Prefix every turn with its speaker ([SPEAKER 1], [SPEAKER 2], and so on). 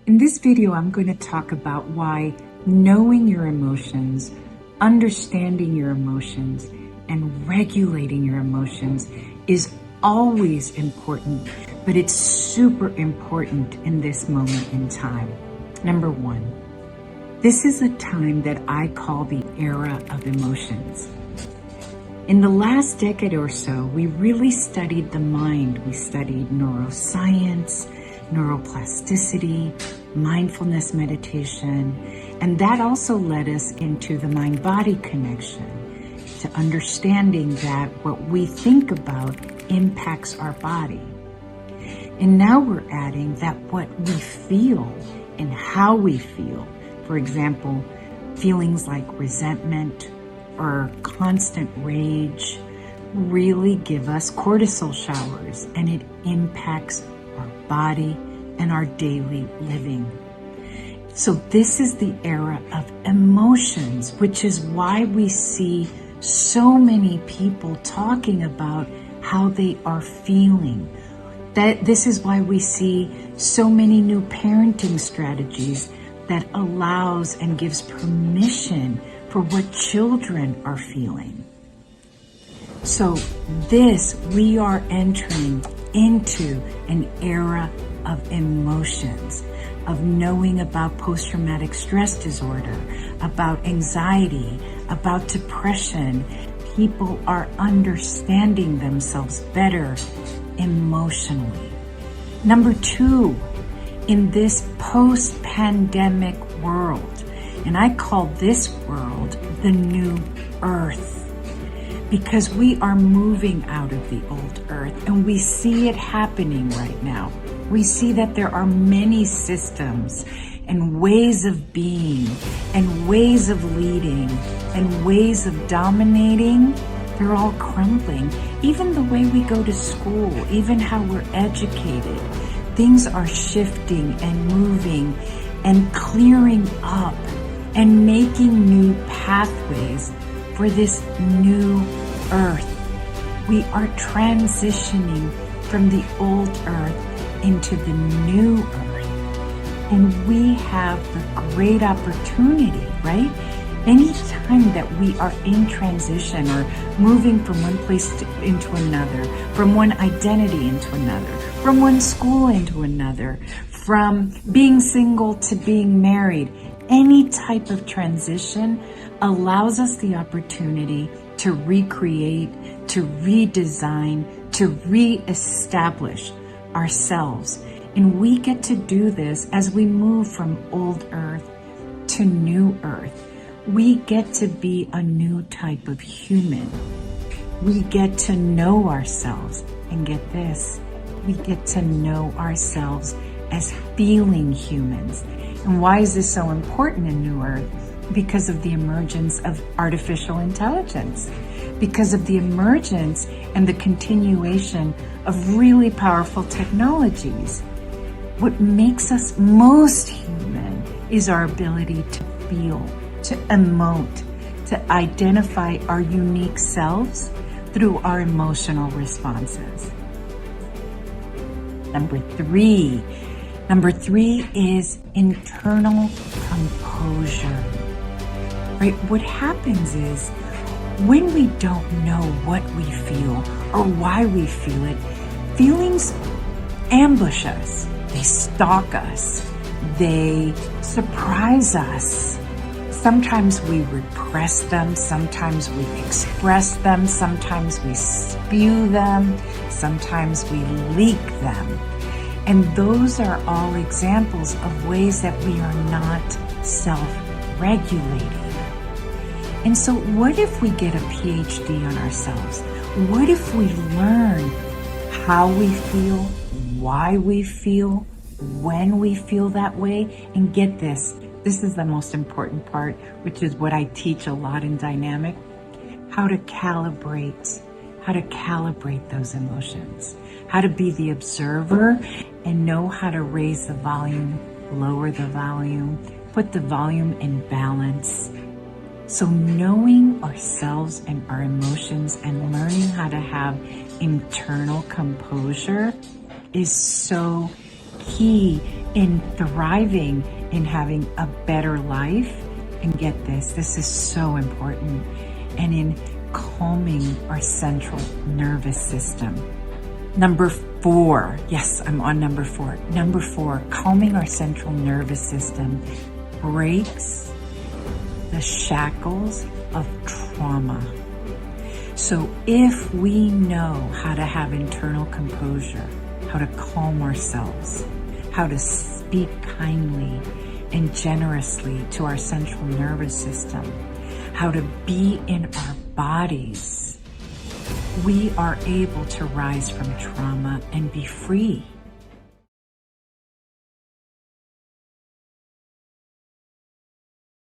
[SPEAKER 1] In this video, I'm going to talk about why knowing your emotions, understanding your emotions, and regulating your emotions is always important, but it's super important in this moment in time. Number one, this is a time that I call the era of emotions. In the last decade or so, we really studied the mind. We studied neuroscience, neuroplasticity, mindfulness meditation, and that also led us into the mind-body connection, to understanding that what we think about impacts our body. And now we're adding that what we feel and how we feel, for example, feelings like resentment or constant rage, really give us cortisol showers, and it impacts our body and our daily living. So this is the era of emotions, which is why we see so many people talking about how they are feeling. This is why we see so many new parenting strategies that allows and gives permission for what children are feeling. So we are entering into an era of emotions, of knowing about post-traumatic stress disorder, about anxiety, about depression. People are understanding themselves better emotionally. Number two, in this post-pandemic world, and I call this world the new earth, because we are moving out of the old earth, and we see it happening right now. We see that there are many systems and ways of being and ways of leading and ways of dominating. They're all crumbling. Even the way we go to school, even how we're educated, things are shifting and moving and clearing up and making new pathways for this new earth. We are transitioning from the old earth into the new earth. And we have the great opportunity, right? Anytime that we are in transition or moving from one place into another, from one identity into another, from one school into another, from being single to being married, any type of transition allows us the opportunity to recreate, to redesign, to reestablish ourselves. And we get to do this as we move from old earth to new earth. We get to be a new type of human. We get to know ourselves. And get this, we get to know ourselves as feeling humans. And why is this so important in New Earth? Because of the emergence of artificial intelligence, because of the emergence and the continuation of really powerful technologies. What makes us most human is our ability to feel, to emote, to identify our unique selves through our emotional responses. Number three is internal composure. Right? What happens is when we don't know what we feel or why we feel it, feelings ambush us. They stalk us. They surprise us. Sometimes we repress them. Sometimes we express them. Sometimes we spew them. Sometimes we leak them. And those are all examples of ways that we are not self-regulating. And so what if we get a PhD on ourselves? What if we learn how we feel, why we feel, when we feel that way? And get this is the most important part, which is what I teach a lot in dynamic, how to calibrate those emotions, how to be the observer and know how to raise the volume, lower the volume, put the volume in balance. So knowing ourselves and our emotions and learning how to have internal composure is so key in thriving, in having a better life. And get this is so important, and in calming our central nervous system. Number 4, yes, I'm on number 4. Number 4, calming our central nervous system breaks the shackles of trauma. So if we know how to have internal composure, how to calm ourselves, how to speak kindly and generously to our central nervous system, how to be in our bodies, we are able to rise from trauma and be free.